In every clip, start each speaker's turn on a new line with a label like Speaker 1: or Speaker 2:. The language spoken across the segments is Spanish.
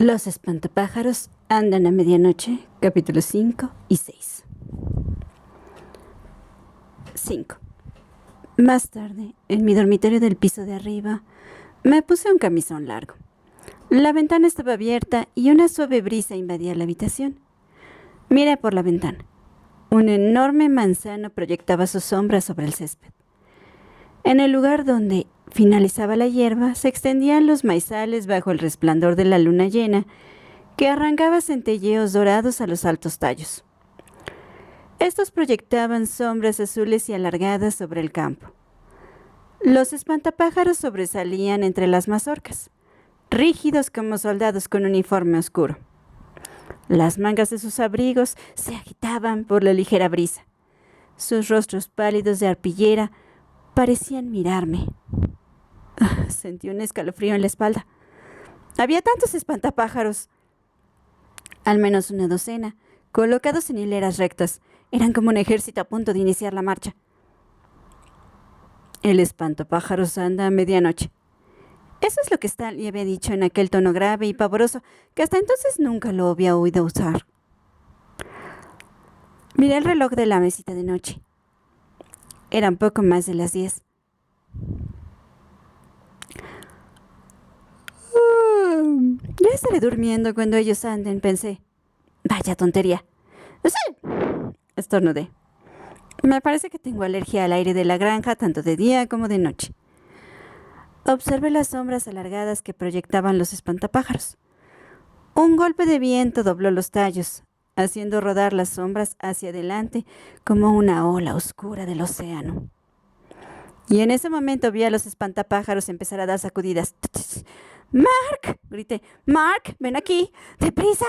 Speaker 1: Los espantapájaros andan a medianoche, capítulos 5 y 6. 5. Más tarde, en mi dormitorio del piso de arriba, me puse un camisón largo. La ventana estaba abierta y una suave brisa invadía la habitación. Miré por la ventana. Un enorme manzano proyectaba su sombra sobre el césped. En el lugar donde finalizaba la hierba, se extendían los maizales bajo el resplandor de la luna llena, que arrancaba centelleos dorados a los altos tallos. Estos proyectaban sombras azules y alargadas sobre el campo. Los espantapájaros sobresalían entre las mazorcas, rígidos como soldados con uniforme oscuro. Las mangas de sus abrigos se agitaban por la ligera brisa. Sus rostros pálidos de arpillera parecían mirarme. Sentí un escalofrío en la espalda. Había tantos espantapájaros, al menos una docena, colocados en hileras rectas. Eran como un ejército a punto de iniciar la marcha. El espantapájaros anda a medianoche. Eso es lo que Stanley había dicho en aquel tono grave y pavoroso que hasta entonces nunca lo había oído usar. Miré el reloj de la mesita de noche. Eran poco más de las 10. Ya estaré durmiendo cuando ellos anden, pensé. Vaya tontería. ¡Sí! Estornudé. Me parece que tengo alergia al aire de la granja tanto de día como de noche. Observé las sombras alargadas que proyectaban los espantapájaros. Un golpe de viento dobló los tallos, haciendo rodar las sombras hacia adelante como una ola oscura del océano. Y en ese momento vi a los espantapájaros empezar a dar sacudidas. ¡Mark! Grité. ¡Mark! ¡Ven aquí! ¡Deprisa!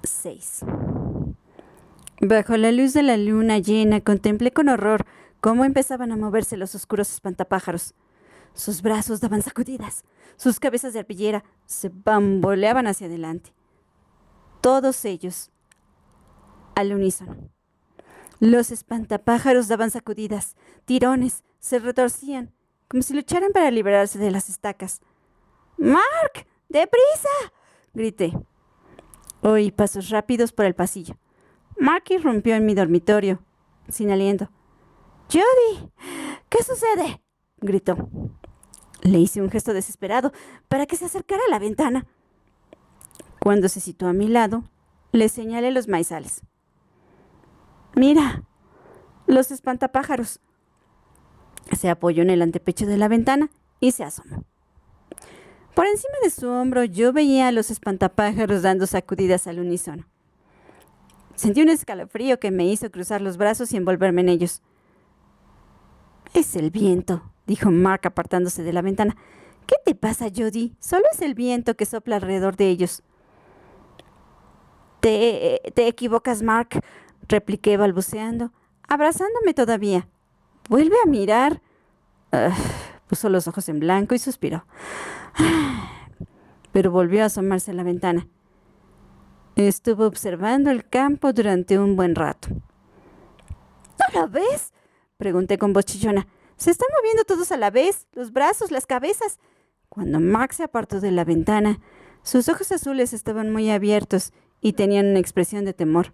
Speaker 1: 6. Bajo la luz de la luna llena contemplé con horror cómo empezaban a moverse los oscuros espantapájaros. Sus brazos daban sacudidas, sus cabezas de arpillera se bamboleaban hacia adelante. Todos ellos, al unísono. Los espantapájaros daban sacudidas, tirones, se retorcían, como si lucharan para librarse de las estacas. ¡Mark! ¡Deprisa! Grité. Oí pasos rápidos por el pasillo. Mark irrumpió en mi dormitorio, sin aliento. ¡Judy! ¿Qué sucede? Gritó. Le hice un gesto desesperado para que se acercara a la ventana. Cuando se situó a mi lado, le señalé los maizales. Mira, los espantapájaros. Se apoyó en el antepecho de la ventana y se asomó. Por encima de su hombro yo veía a los espantapájaros dando sacudidas al unísono. Sentí un escalofrío que me hizo cruzar los brazos y envolverme en ellos. Es el viento, dijo Mark apartándose de la ventana. ¿Qué te pasa, Judy? Solo es el viento que sopla alrededor de ellos. Te equivocas, Mark, repliqué balbuceando, abrazándome todavía. Vuelve a mirar. Puso los ojos en blanco y suspiró. Pero volvió a asomarse a la ventana. Estuvo observando el campo durante un buen rato. ¿No lo ves? Pregunté con voz chillona. Se están moviendo todos a la vez, los brazos, las cabezas. Cuando Mark se apartó de la ventana, sus ojos azules estaban muy abiertos y tenían una expresión de temor.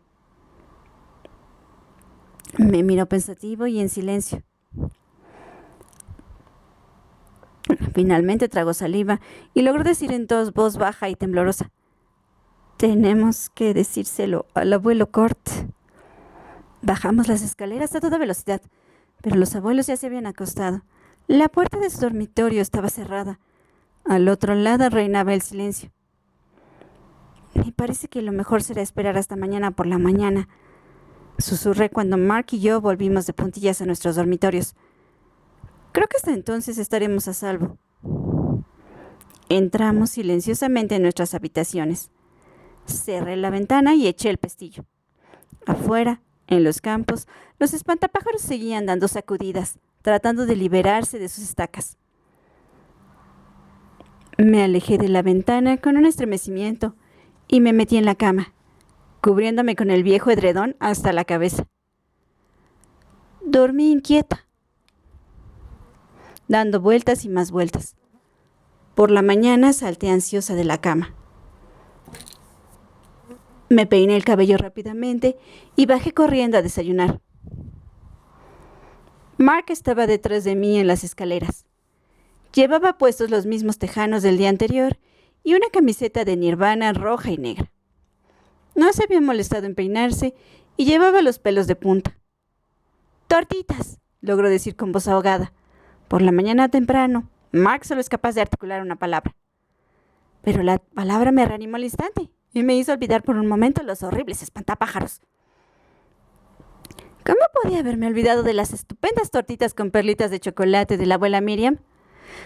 Speaker 1: Me miró pensativo y en silencio. Finalmente tragó saliva y logró decir en voz baja y temblorosa. Tenemos que decírselo al abuelo Cort. Bajamos las escaleras a toda velocidad, pero los abuelos ya se habían acostado. La puerta de su dormitorio estaba cerrada. Al otro lado reinaba el silencio. Me parece que lo mejor será esperar hasta mañana por la mañana, susurré cuando Mark y yo volvimos de puntillas a nuestros dormitorios. Creo que hasta entonces estaremos a salvo. Entramos silenciosamente en nuestras habitaciones. Cerré la ventana y eché el pestillo. Afuera, en los campos, los espantapájaros seguían dando sacudidas, tratando de liberarse de sus estacas. Me alejé de la ventana con un estremecimiento y me metí en la cama, cubriéndome con el viejo edredón hasta la cabeza. Dormí inquieta, dando vueltas y más vueltas. Por la mañana salté ansiosa de la cama. Me peiné el cabello rápidamente y bajé corriendo a desayunar. Mark estaba detrás de mí en las escaleras. Llevaba puestos los mismos tejanos del día anterior y una camiseta de Nirvana roja y negra. No se había molestado en peinarse y llevaba los pelos de punta. «¡Tortitas!», logró decir con voz ahogada. Por la mañana temprano, Mark solo es capaz de articular una palabra. Pero la palabra me reanimó al instante y me hizo olvidar por un momento los horribles espantapájaros. ¿Cómo podía haberme olvidado de las estupendas tortitas con perlitas de chocolate de la abuela Miriam?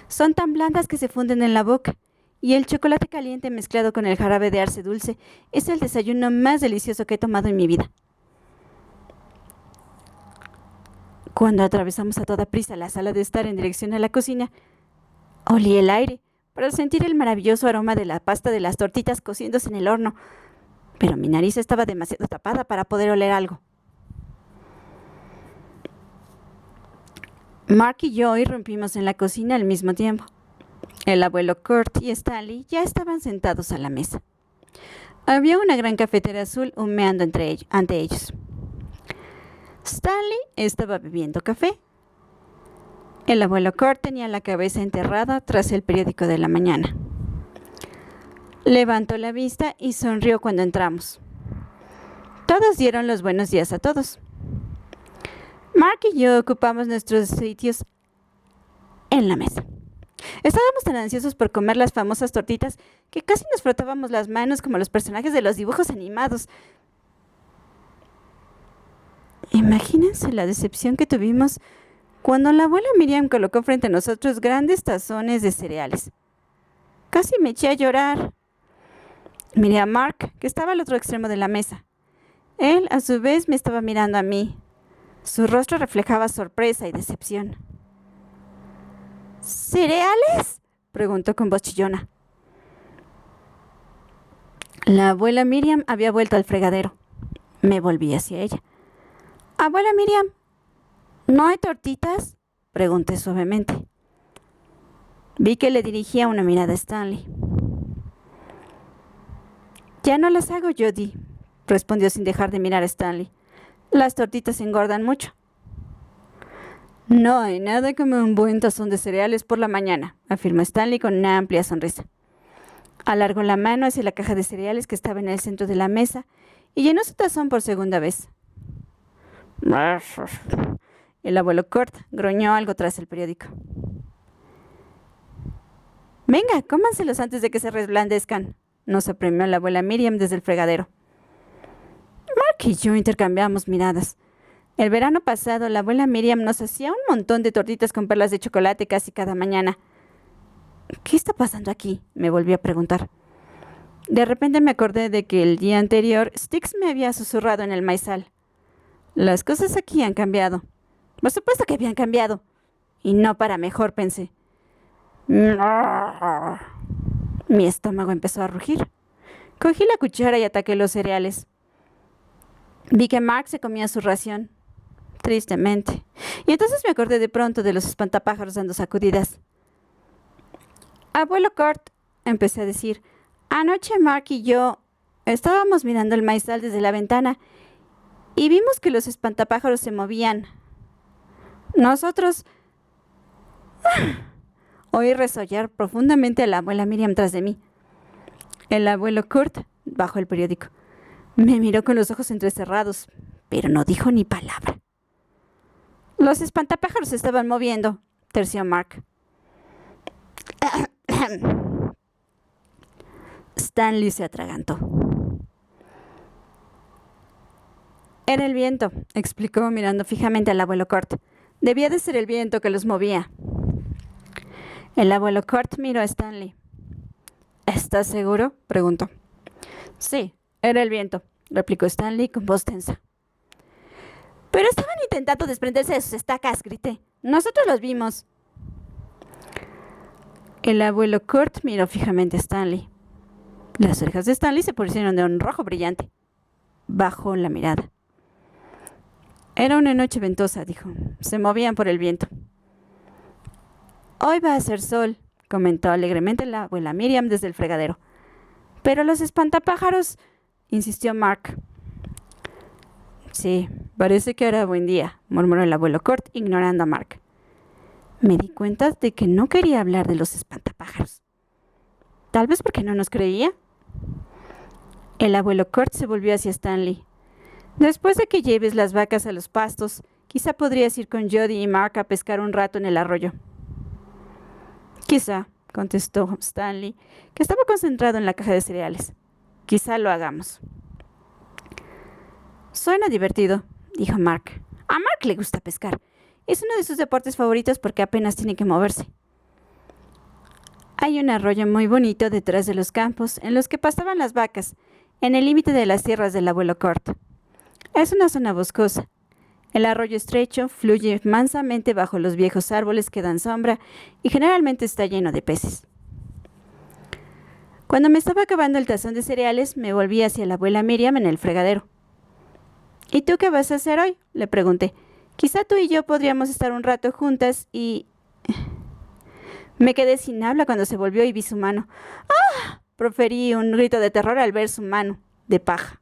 Speaker 1: Son tan blandas que se funden en la boca, y el chocolate caliente mezclado con el jarabe de arce dulce es el desayuno más delicioso que he tomado en mi vida. Cuando atravesamos a toda prisa la sala de estar en dirección a la cocina, olí el aire para sentir el maravilloso aroma de la pasta de las tortitas cociéndose en el horno, pero mi nariz estaba demasiado tapada para poder oler algo. Mark y yo irrumpimos en la cocina al mismo tiempo. El abuelo Kurt y Stanley ya estaban sentados a la mesa. Había una gran cafetera azul humeando ante ellos. Stanley estaba bebiendo café. El abuelo Kurt tenía la cabeza enterrada tras el periódico de la mañana. Levantó la vista y sonrió cuando entramos. Todos dieron los buenos días a todos. Mark y yo ocupamos nuestros sitios en la mesa. Estábamos tan ansiosos por comer las famosas tortitas que casi nos frotábamos las manos como los personajes de los dibujos animados. Imagínense la decepción que tuvimos cuando la abuela Miriam colocó frente a nosotros grandes tazones de cereales. Casi me eché a llorar. Miré a Mark, que estaba al otro extremo de la mesa. Él, a su vez, me estaba mirando a mí. Su rostro reflejaba sorpresa y decepción. «¿Cereales?», preguntó con voz chillona. La abuela Miriam había vuelto al fregadero. Me volví hacia ella. «Abuela Miriam, ¿no hay tortitas?», pregunté suavemente. Vi que le dirigía una mirada a Stanley. «Ya no las hago, Jody», respondió sin dejar de mirar a Stanley. «Las tortitas engordan mucho». «No hay nada como un buen tazón de cereales por la mañana», afirmó Stanley con una amplia sonrisa. Alargó la mano hacia la caja de cereales que estaba en el centro de la mesa y llenó su tazón por segunda vez. El abuelo Kurt gruñó algo tras el periódico. «Venga, cómanselos antes de que se reblandezcan», nos apremió la abuela Miriam desde el fregadero. Mark y yo intercambiamos miradas. El verano pasado, la abuela Miriam nos hacía un montón de tortitas con perlas de chocolate casi cada mañana. «¿Qué está pasando aquí?», me volví a preguntar. De repente me acordé de que el día anterior Styx me había susurrado en el maizal. Las cosas aquí han cambiado. Por supuesto que habían cambiado. Y no para mejor, pensé. Mi estómago empezó a rugir. Cogí la cuchara y ataqué los cereales. Vi que Mark se comía su ración, tristemente. Y entonces me acordé de pronto de los espantapájaros dando sacudidas. «Abuelo Kurt», empecé a decir, «anoche Mark y yo estábamos mirando el maizal desde la ventana y vimos que los espantapájaros se movían. Nosotros...» Oí resollar profundamente a la abuela Miriam tras de mí. El abuelo Kurt bajó el periódico. Me miró con los ojos entrecerrados, pero no dijo ni palabra. «Los espantapájaros se estaban moviendo», terció Mark. Stanley se atragantó. «Era el viento», explicó mirando fijamente al abuelo Kurt. «Debía de ser el viento que los movía». El abuelo Kurt miró a Stanley. «¿Estás seguro?», preguntó. «Sí, era el viento», replicó Stanley con voz tensa. «Pero estaban intentando desprenderse de sus estacas», grité. «Nosotros los vimos». El abuelo Kurt miró fijamente a Stanley. Las orejas de Stanley se pusieron de un rojo brillante. Bajó la mirada. «Era una noche ventosa», dijo. «Se movían por el viento». «Hoy va a hacer sol», comentó alegremente la abuela Miriam desde el fregadero. Pero los espantapájaros, insistió Mark. Sí, parece que hará buen día, murmuró el abuelo Kurt, ignorando a Mark. Me di cuenta de que no quería hablar de los espantapájaros. Tal vez porque no nos creía. El abuelo Kurt se volvió hacia Stanley. Después de que lleves las vacas a los pastos, quizá podrías ir con Jody y Mark a pescar un rato en el arroyo. Quizá, contestó Stanley, que estaba concentrado en la caja de cereales. Quizá lo hagamos. Suena divertido, dijo Mark. A Mark le gusta pescar. Es uno de sus deportes favoritos porque apenas tiene que moverse. Hay un arroyo muy bonito detrás de los campos en los que pastaban las vacas, en el límite de las tierras del abuelo Kurt. Es una zona boscosa. El arroyo estrecho fluye mansamente bajo los viejos árboles que dan sombra y generalmente está lleno de peces. Cuando me estaba acabando el tazón de cereales, me volví hacia la abuela Miriam en el fregadero. ¿Y tú qué vas a hacer hoy?, le pregunté. Quizá tú y yo podríamos estar un rato juntas y... Me quedé sin habla cuando se volvió y vi su mano. ¡Ah! Proferí un grito de terror al ver su mano de paja.